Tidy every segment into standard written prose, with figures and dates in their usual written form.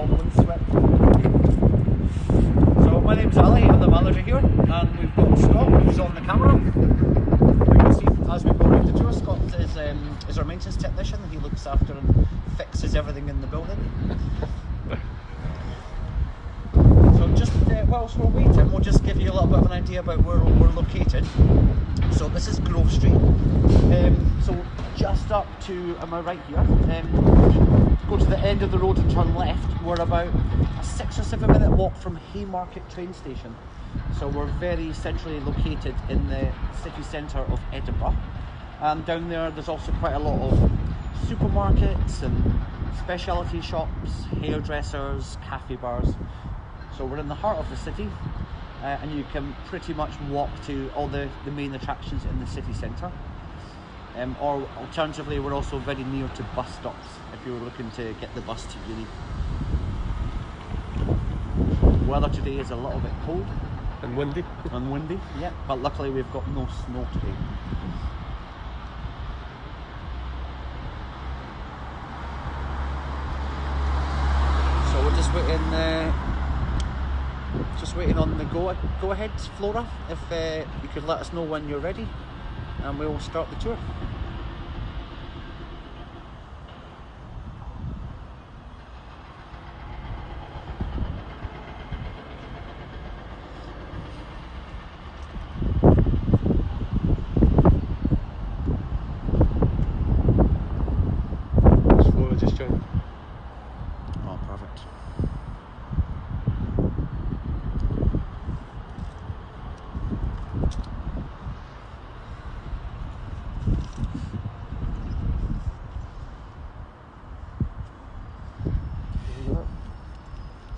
all windswept. So my name's Ali, I'm the manager here, and we've got Scott who's on the camera. You can see as we go around the tour, Scott is our maintenance technician. He looks after and fixes everything in the building. So just whilst we're waiting, we'll just give you a little bit of an idea about where we're located. So this is Grove Street. So just up to, am I right here? Go to the end of the road and turn left. We're about a 6 or 7 minute walk from Haymarket train station. So we're very centrally located in the city centre of Edinburgh. And down there's also quite a lot of supermarkets and specialty shops, hairdressers, cafe bars. So we're in the heart of the city, and you can pretty much walk to all the main attractions in the city centre. Or alternatively, we're also very near to bus stops if you were looking to get the bus to uni. Weather today is a little bit cold. And windy. And windy, yeah, but luckily we've got no snow today. So we're just waiting on the go ahead, Flora, if you could let us know when you're ready and we will start the tour. Flora just joined. Oh, perfect.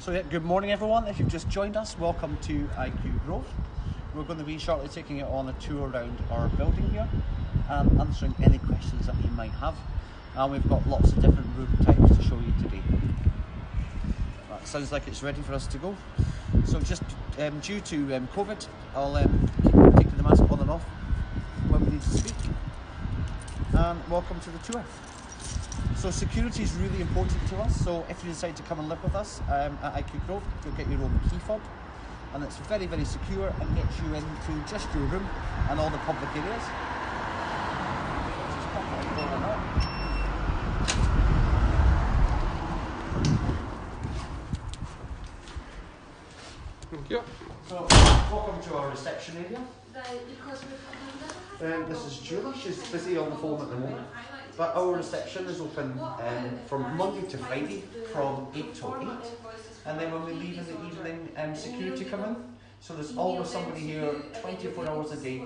So yeah, good morning everyone. If you've just joined us, welcome to IQ Grove. We're going to be shortly taking you on a tour around our building here and answering any questions that you might have. And we've got lots of different room types to show you today. That sounds like it's ready for us to go. So just due to COVID, I'll keep taking the mask on and off when we need to speak. And welcome to the tour. So security is really important to us, so if you decide to come and live with us at IQ Grove, you'll get your own key fob, and it's very, very secure and gets you into just your room and all the public areas. Just pop it over and up. Thank you. So welcome to our reception area. This is Julie, she's busy on the phone at the moment. But our reception is open from Monday to Friday from 8 till 8. And then when we leave in the evening, security come in. So there's always somebody here 24 hours a day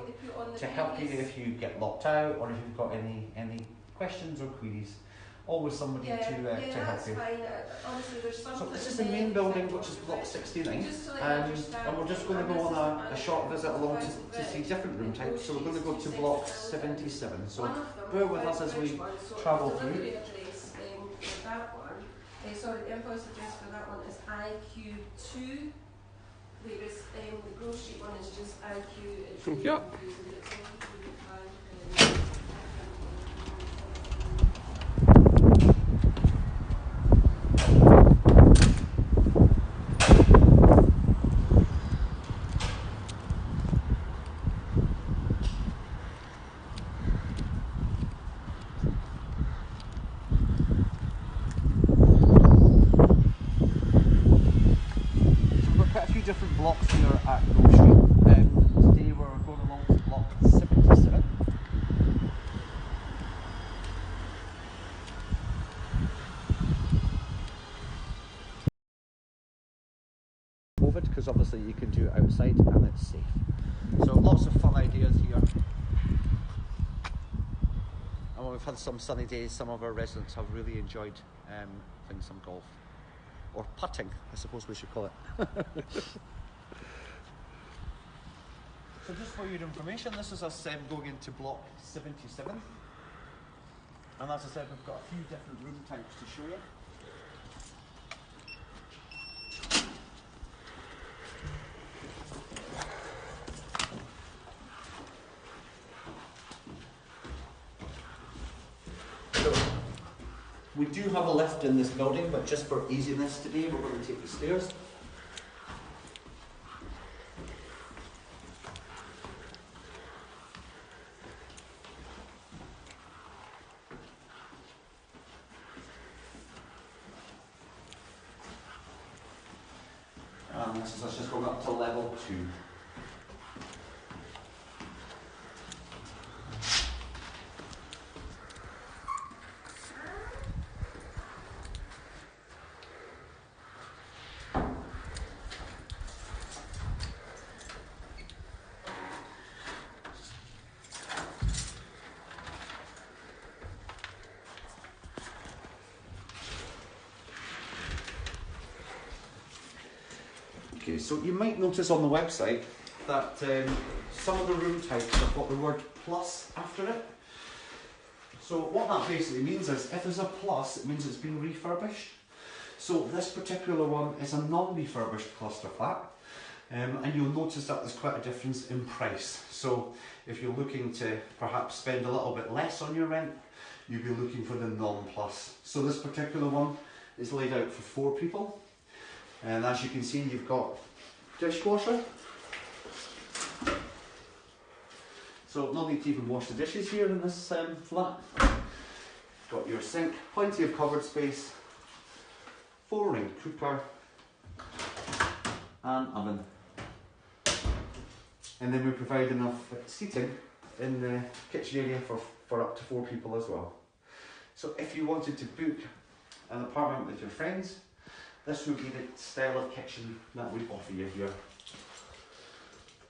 to help you if you get locked out or if you've got any questions or queries. Always somebody to help you. So this is the main building, which is block 69, and we're just going to go on a short visit along to see different room types. So we're going to go to block 77. So bear with us as we travel through. Sorry, the invoice address for that one is IQ2, whereas the Grove Street one is just IQ. Thank you. Different blocks here at Grove Street. Today we're going along to block 77. COVID, because obviously you can do it outside and it's safe. So lots of fun ideas here. And when we've had some sunny days, some of our residents have really enjoyed playing some golf. Or putting, I suppose we should call it. So just for your information, this is us going into block 77. And as I said, we've got a few different room types to show you. We do have a lift in this building, but just for easiness today, we're going to take the stairs. And this is us just going up to level 2. Okay, so you might notice on the website that some of the room types have got the word plus after it. So what that basically means is if there's a plus, it means it's been refurbished. So this particular one is a non-refurbished cluster flat, and you'll notice that there's quite a difference in price. So if you're looking to perhaps spend a little bit less on your rent, you'll be looking for the non-plus. So this particular one is laid out for 4 people. And as you can see, you've got dishwasher. So no need to even wash the dishes here in this flat. Got your sink, plenty of cupboard space, 4-ring cooker and oven. And then we provide enough seating in the kitchen area for up to 4 people as well. So if you wanted to book an apartment with your friends, this would be the style of kitchen that we offer you here.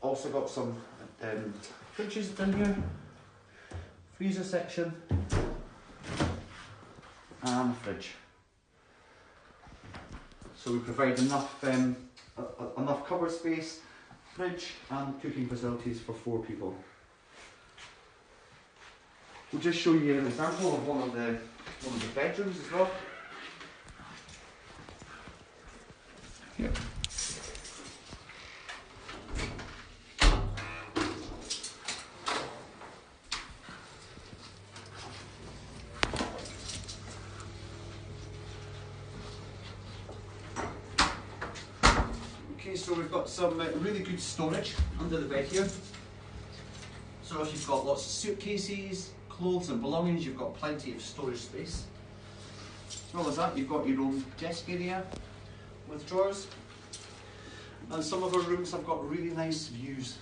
Also got some fridges in here, freezer section, and fridge. So we provide enough cupboard space, fridge, and cooking facilities for 4 people. We'll just show you an example of one of the bedrooms as well. Yep. Okay, so we've got some really good storage under the bed here. So if you've got lots of suitcases, clothes and belongings, you've got plenty of storage space. As well as that, you've got your own desk area with drawers, and some of our rooms have got really nice views.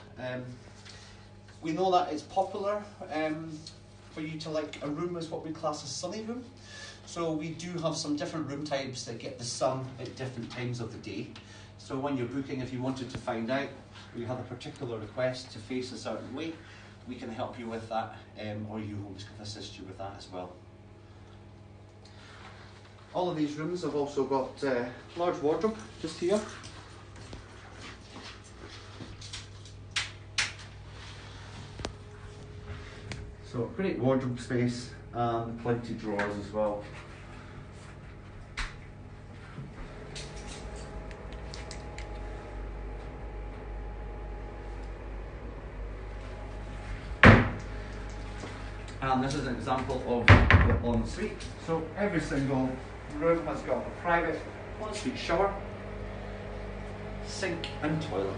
We know that it's popular for you to like a room as what we class as sunny room, so we do have some different room types that get the sun at different times of the day. So when you're booking, if you wanted to find out or you have a particular request to face a certain way, we can help you with that, or uhomes can assist you with that as well. All of these rooms have also got a large wardrobe just here. So great wardrobe space and plenty of drawers as well. And this is an example of the ensuite. So every single room has got a private ensuite shower, sink and toilet.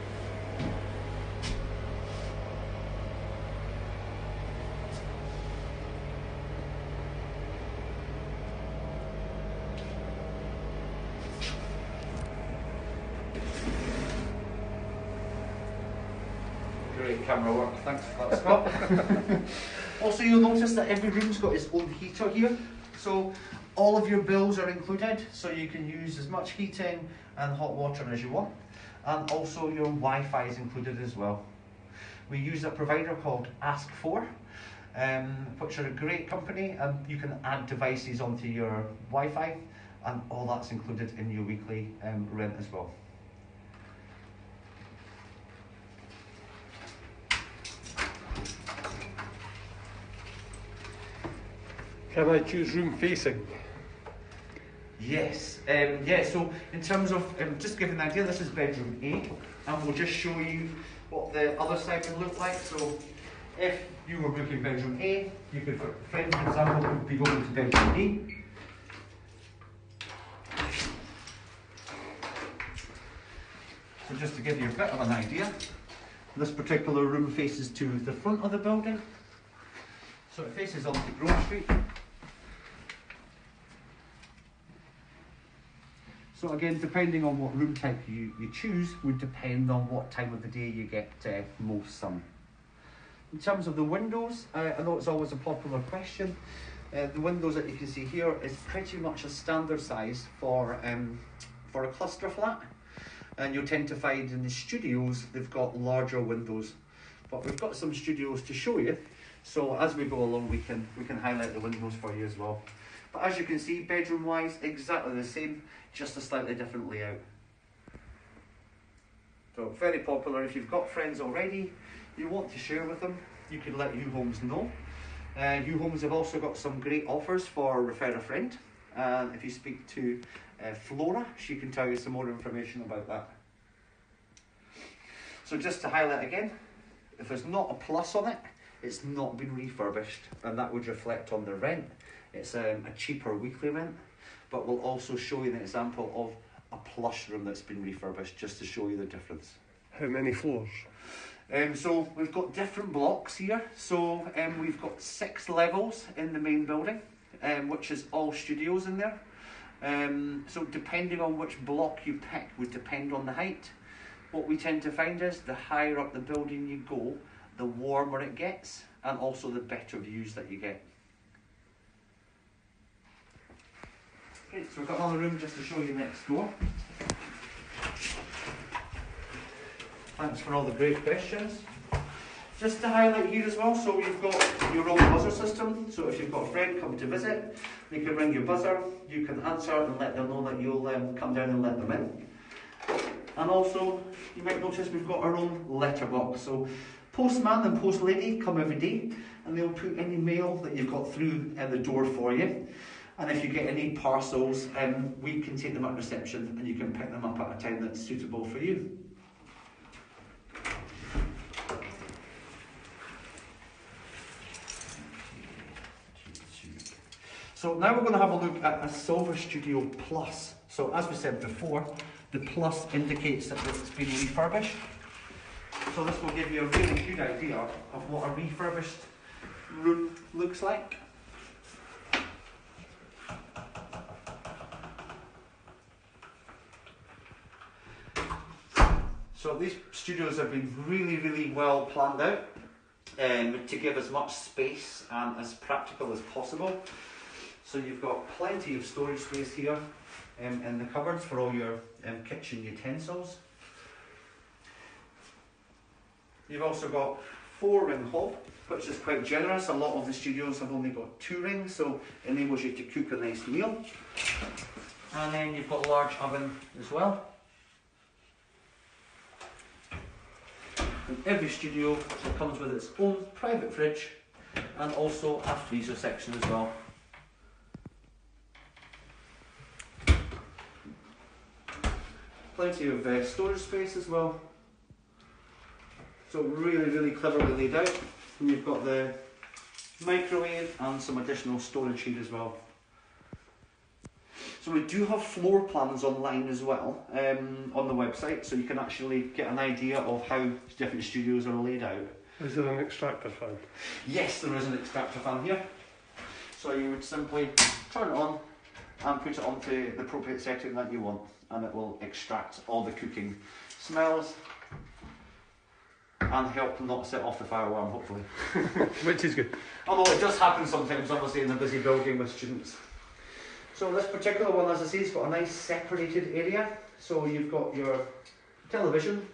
Great camera work, thanks for that, Scott. Also, you'll notice that every room's got its own heater here. So all of your bills are included, so you can use as much heating and hot water as you want. And also your Wi-Fi is included as well. We use a provider called Ask4, which are a great company, and you can add devices onto your Wi-Fi, and all that's included in your weekly rent as well. Can I choose room facing? Yes, so in terms of, just to give an idea, this is bedroom A, and we'll just show you what the other side would look like. So if you were booking bedroom A, you could, for example, be going to bedroom B. So just to give you a bit of an idea, this particular room faces to the front of the building. So it faces onto Grove Street. So again, depending on what room type you choose, would depend on what time of the day you get most sun. In terms of the windows, I know it's always a popular question. The windows that you can see here is pretty much a standard size for a cluster flat. And you'll tend to find in the studios, they've got larger windows. But we've got some studios to show you. So as we go along, we can highlight the windows for you as well. But as you can see, bedroom-wise, exactly the same, just a slightly different layout. So very popular. If you've got friends already, you want to share with them, you can let uhomes know. Uhomes have also got some great offers for refer a friend. And if you speak to Flora, she can tell you some more information about that. So just to highlight again, if there's not a plus on it, it's not been refurbished, and that would reflect on the rent. It's a cheaper weekly rent, but we'll also show you an example of a plush room that's been refurbished, just to show you the difference. How many floors? So we've got different blocks here. So we've got 6 levels in the main building, which is all studios in there. So depending on which block you pick would depend on the height. What we tend to find is the higher up the building you go, the warmer it gets, and also the better views that you get. Okay, so we've got another room just to show you next door. Thanks for all the great questions. Just to highlight here as well, so you've got your own buzzer system. So if you've got a friend come to visit, they can ring your buzzer, you can answer and let them know that you'll come down and let them in. And also, you might notice we've got our own letterbox. So postman and post lady come every day, and they'll put any mail that you've got through the door for you. And if you get any parcels, we can take them at reception and you can pick them up at a time that's suitable for you. So now we're going to have a look at a Silver Studio Plus. So as we said before, the Plus indicates that it's been refurbished. So this will give you a really good idea of what a refurbished room looks like. So these studios have been really well planned out to give as much space and as practical as possible. So you've got plenty of storage space here in the cupboards for all your kitchen utensils. You've also got 4-ring hob, which is quite generous. A lot of the studios have only got 2 rings, so it enables you to cook a nice meal. And then you've got a large oven as well. In every studio it comes with its own private fridge and also a freezer section as well. Plenty of storage space as well. So really cleverly laid out. And you've got the microwave and some additional storage here as well. So we do have floor plans online as well on the website, so you can actually get an idea of how different studios are laid out. Is there an extractor fan? Yes, there is an extractor fan here. So you would simply turn it on and put it onto the appropriate setting that you want, and it will extract all the cooking smells and help not set off the fire alarm, hopefully. Which is good. Although it does happen sometimes, obviously, in a busy building with students. So this particular one, as I say, has got a nice separated area. So you've got your television,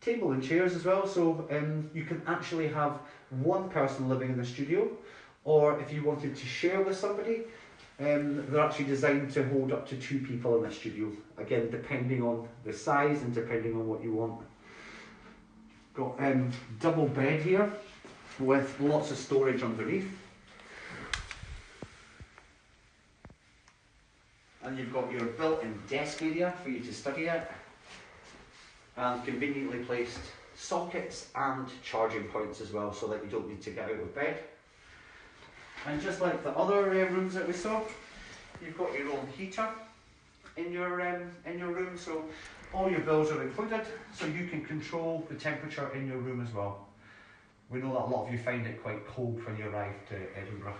table and chairs as well. So you can actually have one person living in the studio, or if you wanted to share with somebody, they're actually designed to hold up to 2 people in the studio. Again, depending on the size and depending on what you want. Got double bed here with lots of storage underneath. And you've got your built-in desk area for you to study at, and conveniently placed sockets and charging points as well, so that you don't need to get out of bed. And just like the other rooms that we saw, you've got your own heater, in your room, so all your bills are included, so you can control the temperature in your room as well. We know that a lot of you find it quite cold when you arrive to Edinburgh.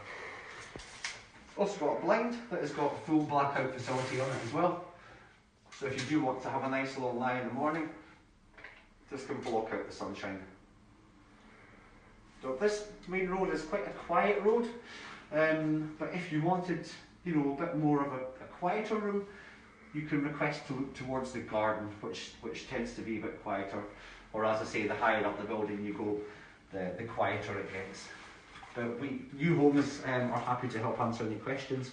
Also got a blind that has got full blackout facility on it as well. So if you do want to have a nice little lie in the morning, this can block out the sunshine. So this main road is quite a quiet road, but if you wanted, you know, a bit more of a quieter room, you can request to look towards the garden, which tends to be a bit quieter. Or as I say, the higher up the building you go, the quieter it gets. But uhomes are happy to help answer any questions,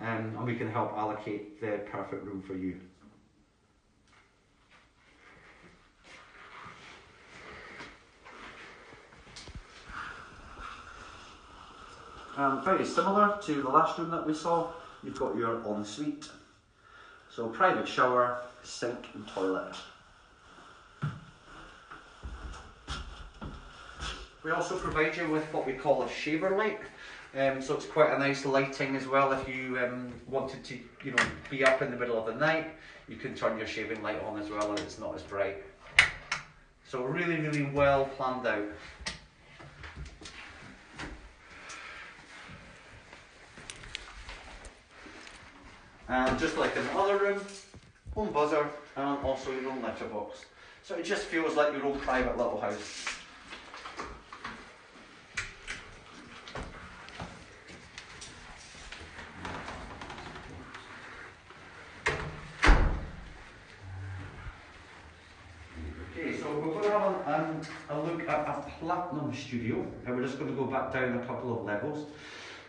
and we can help allocate the perfect room for you. Very similar to the last room that we saw, you've got your ensuite. So private shower, sink and toilet. We also provide you with what we call a shaver light. So it's quite a nice lighting as well. If you wanted to, you know, be up in the middle of the night, you can turn your shaving light on as well and it's not as bright. So really, really well planned out. And just like in the other room, home buzzer and also your own letterbox. So it just feels like your own private little house. Okay, so we're going to have a look at a platinum studio, and we're just going to go back down a couple of levels.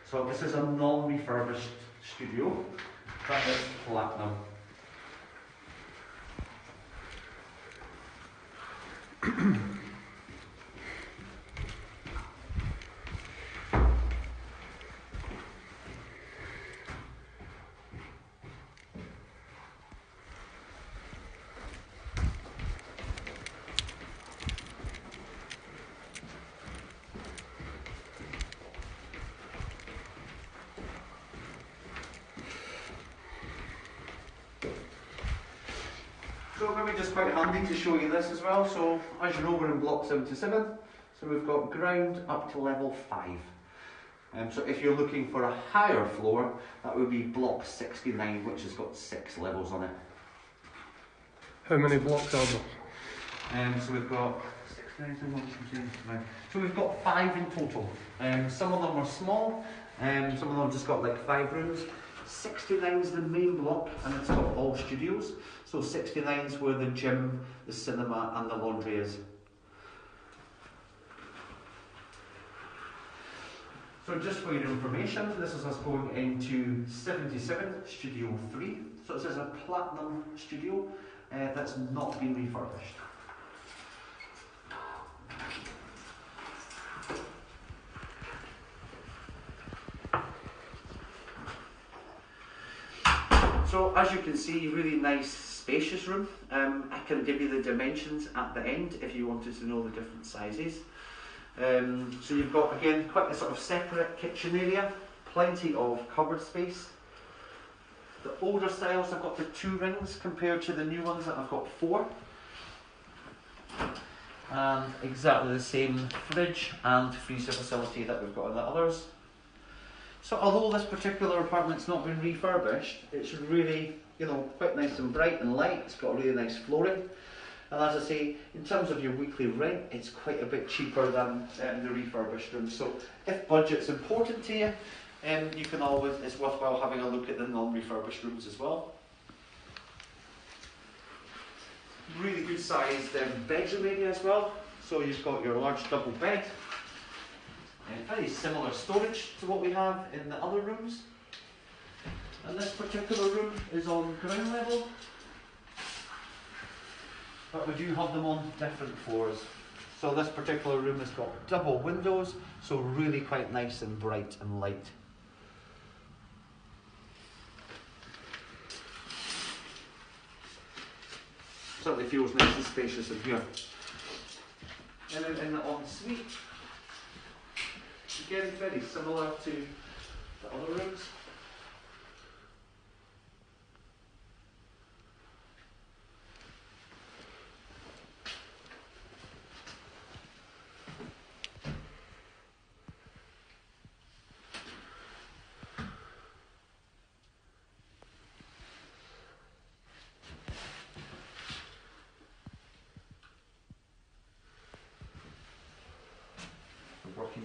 So this is a non-refurbished studio. That is platinum. So maybe just quite handy to show you this as well. So as you know, we're in block 77, so we've got ground up to level 5. So if you're looking for a higher floor, that would be block 69, which has got 6 levels on it. How many blocks are there? So we've got 69, so we've got 5 in total. Some of them are small, some of them just got like 5 rooms. 69 is the main block and it's got all studios. So 69 is where the gym, the cinema and the laundry is. So just for your information, this is us going into 77 Studio 3. So this is a platinum studio that's not been refurbished. So as you can see, really nice spacious room. I can give you the dimensions at the end if you wanted to know the different sizes. So you've got, again, quite a sort of separate kitchen area, plenty of cupboard space. The older styles have got the 2 rings compared to the new ones that have got 4. And exactly the same fridge and freezer facility that we've got in the others. So although this particular apartment's not been refurbished, it's really, you know, quite nice and bright and light. It's got really nice flooring. And as I say, in terms of your weekly rent, it's quite a bit cheaper than the refurbished rooms. So if budget's important to you, you can always, it's worthwhile having a look at the non-refurbished rooms as well. Really good sized bedroom area as well. So you've got your large double bed. Very similar storage to what we have in the other rooms. And this particular room is on ground level, but we do have them on different floors. So this particular room has got double windows, so really quite nice and bright and light. Certainly feels nice and spacious in here. And then in the ensuite, again, very similar to the other rooms.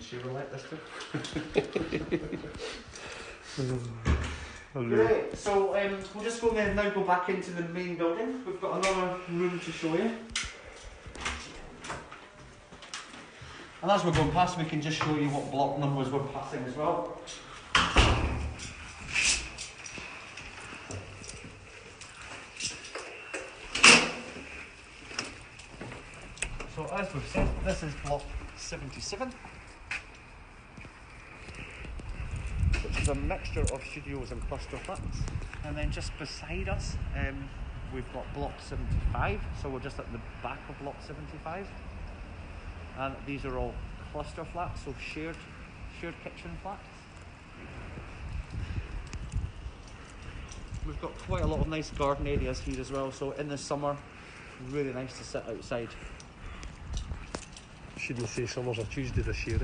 she will like this too. Great, so we'll just go there now, go back into the main building. We've got another room to show you. And as we're going past, we can just show you what block numbers we're passing as well. So as we've said, this is block 77, which is a mixture of studios and cluster flats. And then just beside us, we've got block 75, so we're just at the back of block 75. And these are all cluster flats, so shared kitchen flats. We've got quite a lot of nice garden areas here as well, so in the summer, really nice to sit outside. Shouldn't say summer's a Tuesday this year.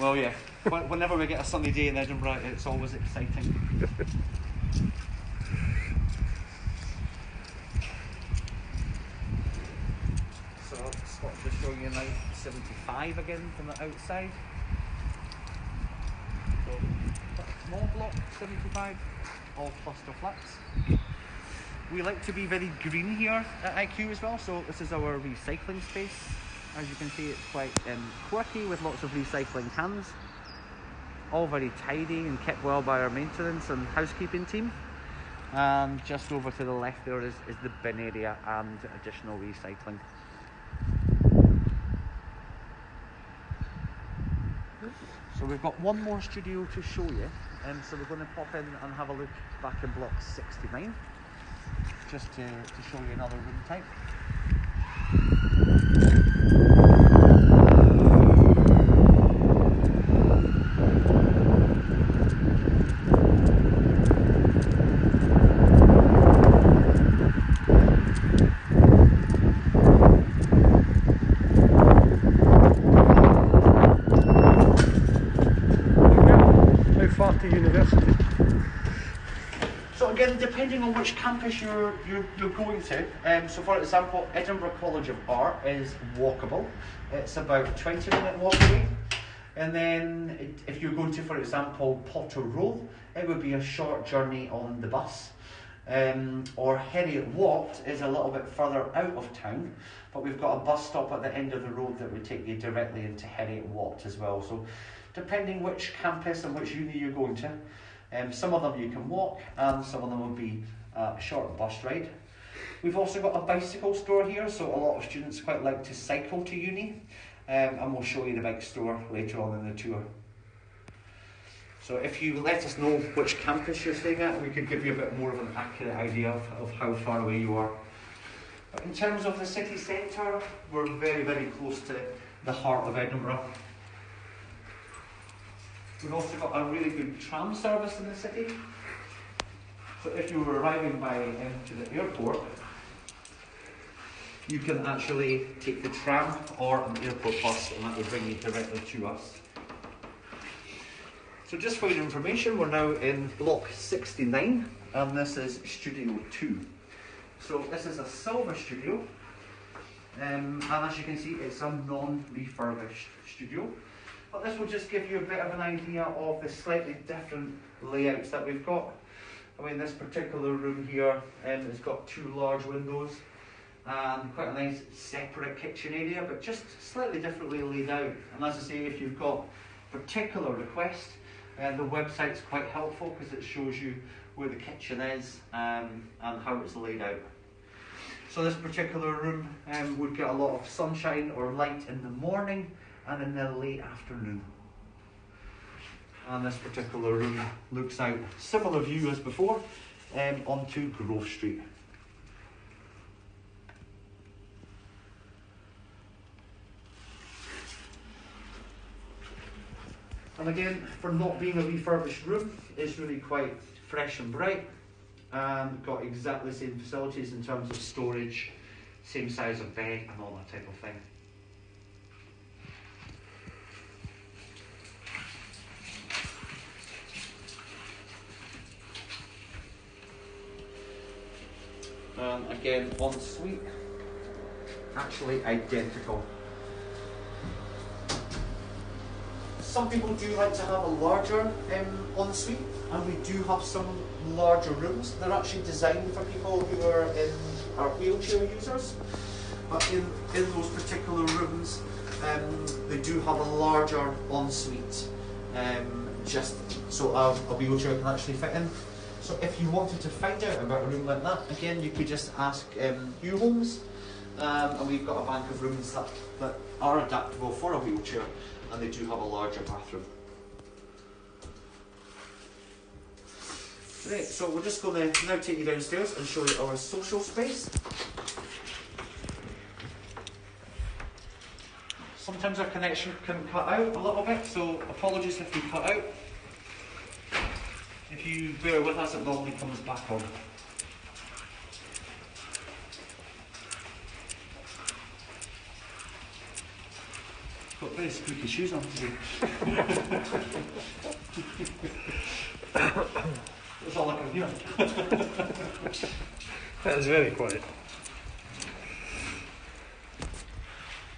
Well, yeah. Whenever we get a sunny day in Edinburgh, it's always exciting. So I'll stop just showing you now 75 again from the outside. So quite a small block, 75, all cluster flats. We like to be very green here at IQ as well, so this is our recycling space. As you can see, it's quite quirky with lots of recycling cans. All very tidy and kept well by our maintenance and housekeeping team. And just over to the left there is the bin area and additional recycling. So we've got one more studio to show you. So we're going to pop in and have a look back in block 69. Just to show you another room type. University. So again, depending on which campus you're going to, so for example, Edinburgh College of Art is walkable. It's about a 20-minute walk away. And then if you're going to, for example, Potter Row, it would be a short journey on the bus. Or Heriot Watt is a little bit further out of town, but we've got a bus stop at the end of the road that would take you directly into Heriot Watt as well. So depending which campus and which uni you're going to, some of them you can walk and some of them will be a short bus ride. We've also got a bicycle store here, so a lot of students quite like to cycle to uni, and we'll show you the bike store later on in the tour. So if you let us know which campus you're staying at, we could give you a bit more of an accurate idea of how far away you are. But in terms of the city centre, we're very, very close to the heart of Edinburgh. We've also got a really good tram service in the city. So if you were arriving to the airport, you can actually take the tram or an airport bus and that will bring you directly to us. So just for your information, we're now in block 69 and this is Studio 2. So this is a silver studio and as you can see it's a non-refurbished studio. But this will just give you a bit of an idea of the slightly different layouts that we've got. I mean, this particular room here has got two large windows and quite a nice separate kitchen area, but just slightly differently laid out. And as I say, if you've got particular requests, the website's quite helpful because it shows you where the kitchen is and how it's laid out. So this particular room would get a lot of sunshine or light in the morning and in the late afternoon. And this particular room looks out, similar view as before, onto Grove Street. And again, for not being a refurbished room, it's really quite fresh and bright and got exactly the same facilities in terms of storage, same size of bed and all that type of thing. Again, en suite, actually identical. some people do like to have a larger ensuite, and we do have some larger rooms. They're actually designed for people who are wheelchair users. But in those particular rooms, they do have a larger ensuite, just so a wheelchair can actually fit in. So if you wanted to find out about a room like that, again, you could just ask uhomes, and we've got a bank of rooms that are adaptable for a wheelchair, and they do have a larger bathroom. Great, so we're just going to now take you downstairs and show you our social space. Sometimes our connection can cut out a little bit, so apologies if we cut out. If you bear with us, it normally comes back on. Got very squeaky shoes on today. That's all I can hear. That is very quiet.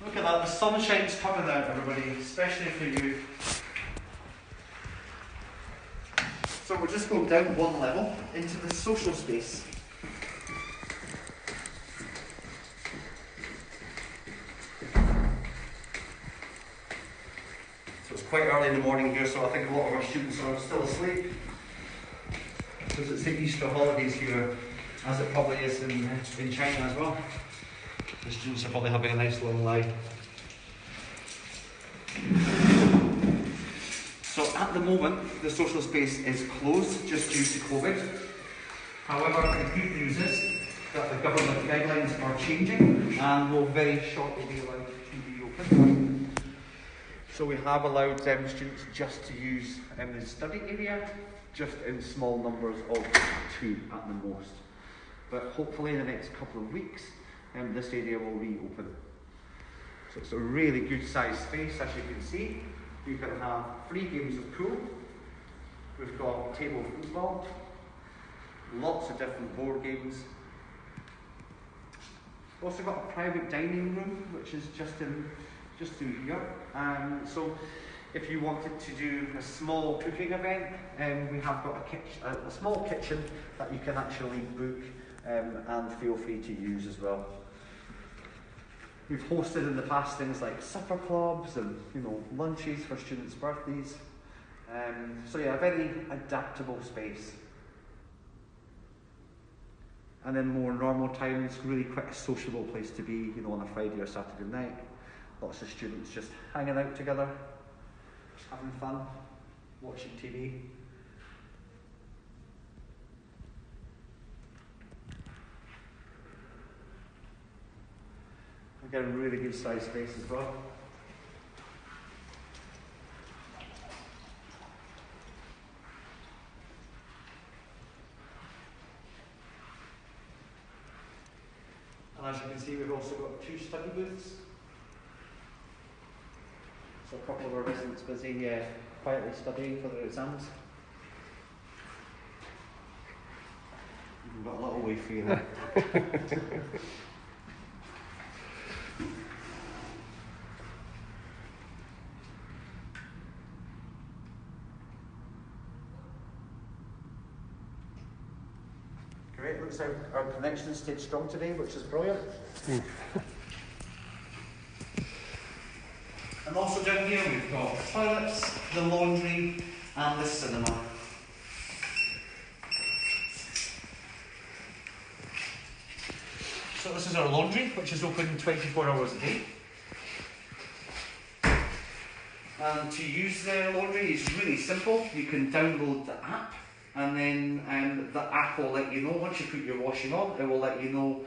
Look at that, the sunshine's coming out, everybody, especially for you. So we're just going down one level into the social space. So it's quite early in the morning here, so I think a lot of our students are still asleep. Because it's the Easter holidays here, as it probably is in China as well. The students are probably having a nice long lie. So at the moment, the social space is closed just due to COVID. However, the good news is that the government guidelines are changing and will very shortly be allowed to be open. So we have allowed students just to use the study area, just in small numbers of 2 at the most. But hopefully in the next couple of weeks, this area will reopen. So it's a really good sized space, as you can see. You can have 3 games of pool. We've got table football, lots of different board games. We've also got a private dining room, which is just through here. So if you wanted to do a small cooking event, we have got a small kitchen that you can actually book and feel free to use as well. We've hosted in the past things like supper clubs and lunches for students' birthdays. So yeah, a very adaptable space. And then more normal times, really quite a sociable place to be, on a Friday or Saturday night. Lots of students just hanging out together, having fun, watching TV. Again, a really good sized space as well. And as you can see, we've also got 2 study booths. So a couple of our residents busy quietly studying for their exams. We've got a little way for you there. Great, looks like our connection stayed strong today, which is brilliant. And also down here we've got the toilets, the laundry and the cinema. So this is our laundry, which is open 24 hours a day. And to use the laundry is really simple. You can download the app, and then the app will let you know, once you put your washing on, it will let you know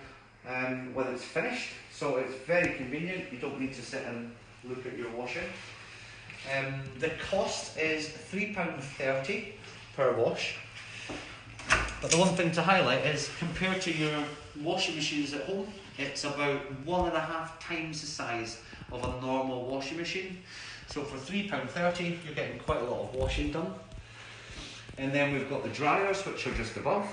when it's finished. So it's very convenient, you don't need to sit and look at your washing. The cost is £3.30 per wash. But the one thing to highlight is, compared to your washing machines at home, it's about 1.5 times the size of a normal washing machine. So for £3.30, you're getting quite a lot of washing done. And then we've got the dryers, which are just above.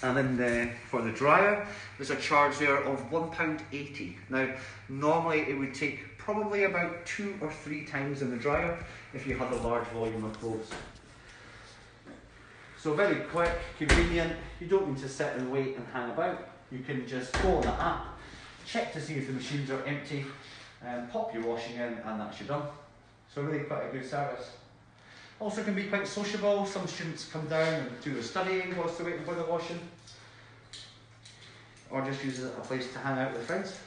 And then for the dryer, there's a charge there of £1.80. Now, normally it would take probably about 2 or 3 times in the dryer if you had a large volume of clothes. So very quick, convenient, you don't need to sit and wait and hang about. You can just go on the app, check to see if the machines are empty, pop your washing in, and that's you done. So really quite a good service. Also can be quite sociable. Some students come down and do their studying whilst they're waiting for the washing, or just use it as a place to hang out with friends.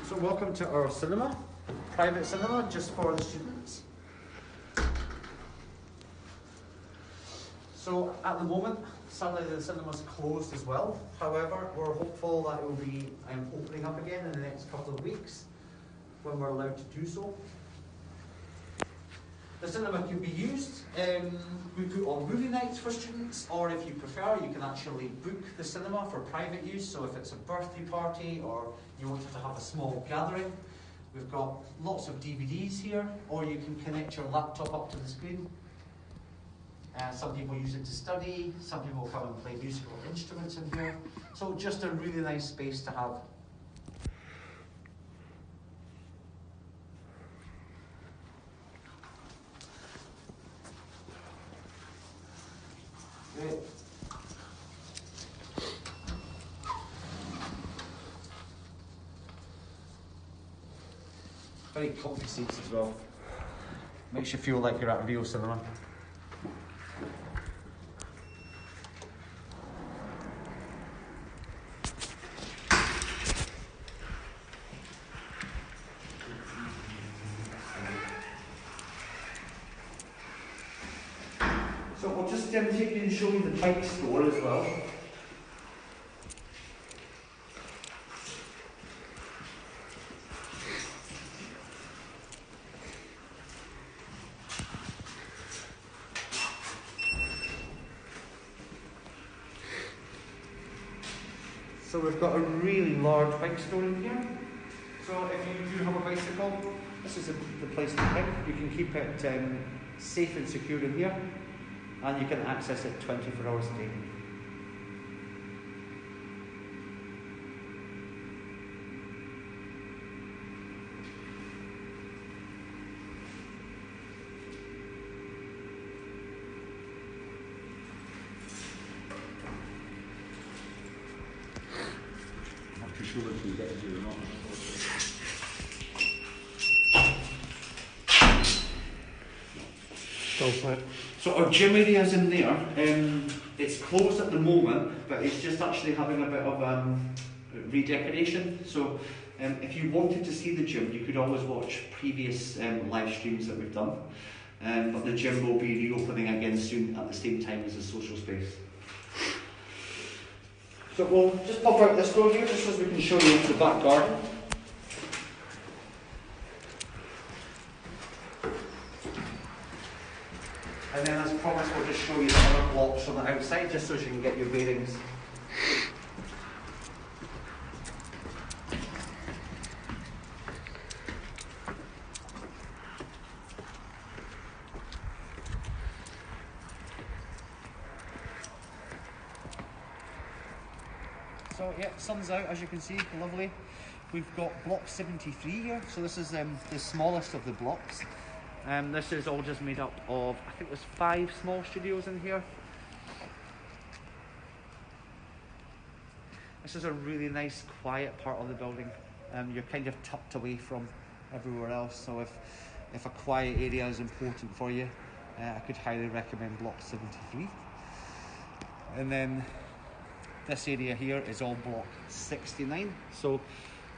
So welcome to our cinema, private cinema just for the students. So at the moment, sadly the cinema's closed as well. However, we're hopeful that it will be opening up again in the next couple of weeks when we're allowed to do so. The cinema can be used. We put on movie nights for students, or if you prefer, you can actually book the cinema for private use. So if it's a birthday party or you wanted to have a small gathering, we've got lots of DVDs here, or you can connect your laptop up to the screen. Some people use it to study, some people come and play musical instruments in here. So just a really nice space to have. Great. Very comfy seats as well. Makes you feel like you're at a real cinema. So we'll just take you and show you the bike store as well. So we've got a really large bike store in here. So if you do have a bicycle, this is the place to pick. You can keep it safe and secure in here, and you can access it 24 hours a day. Not too sure if you get it here or not. So our gym area is in there. It's closed at the moment, but it's just actually having a bit of redecoration. So if you wanted to see the gym, you could always watch previous live streams that we've done. But the gym will be reopening again soon at the same time as the social space. So we'll just pop out this door here just so we can show you the back garden. And then as promised, we'll just show you the other blocks on the outside, just so you can get your bearings. So yeah, sun's out as you can see, lovely. We've got block 73 here, so this is the smallest of the blocks. This is all just made up of, I think there's 5 small studios in here. This is a really nice quiet part of the building. You're kind of tucked away from everywhere else, so if a quiet area is important for you, I could highly recommend block 73. And then this area here is all block 69. So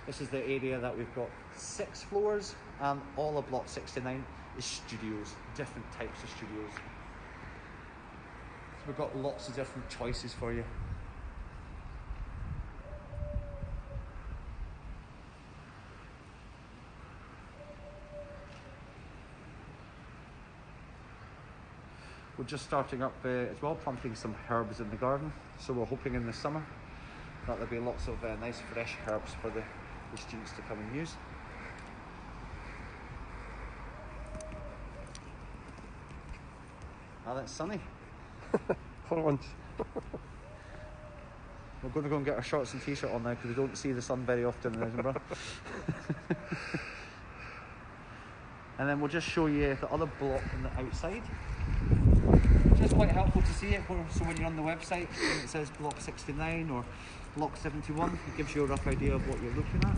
this is the area that we've got 6 floors, and all of block 69 is studios, different types of studios. So we've got lots of different choices for you. We're just starting up as well, planting some herbs in the garden. So we're hoping in the summer there'll be lots of nice fresh herbs for the students to come and use. And it's sunny. For once. We're going to go and get our shorts and t-shirt on now because we don't see the sun very often in Edinburgh. And then we'll just show you the other block on the outside. It's just quite helpful to see it, so when you're on the website and it says block 69 or block 71, it gives you a rough idea of what you're looking at.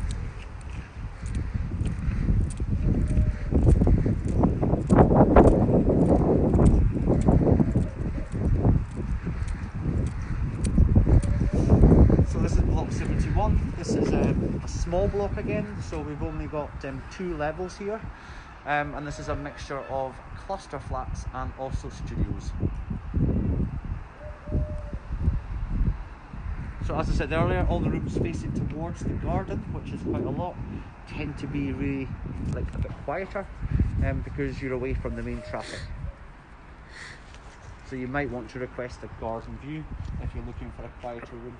So this is block 71. This is a small block again, so we've only got 2 levels here. And this is a mixture of cluster flats and also studios. So as I said earlier, all the rooms facing towards the garden, which is quite a lot, tend to be really a bit quieter because you're away from the main traffic. So you might want to request a garden view if you're looking for a quieter room.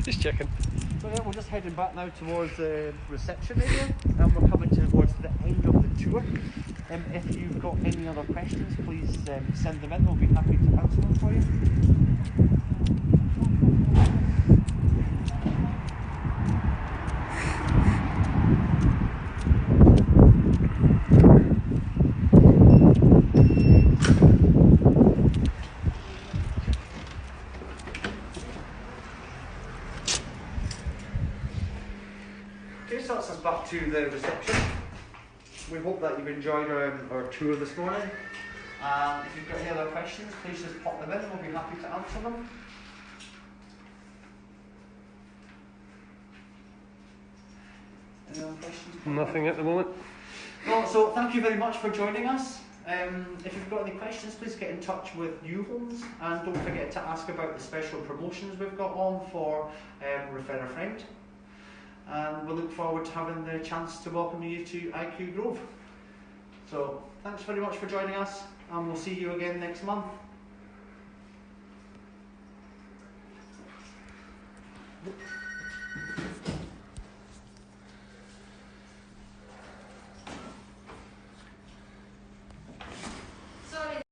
Just checking. So yeah, we're just heading back now towards the reception area, and we're coming towards the end of the tour. If you've got any other questions, please send them in. We'll be happy to answer them for you. Okay, so that's us back to the reception. We hope that you've enjoyed our tour this morning. If you've got any other questions, please just pop them in. We'll be happy to answer them. Any other questions? Nothing at the moment. No, so thank you very much for joining us. If you've got any questions, please get in touch with uhomes, and don't forget to ask about the special promotions we've got on for Refer a Friend. And we look forward to having the chance to welcome you to IQ Grove. So thanks very much for joining us, and we'll see you again next month.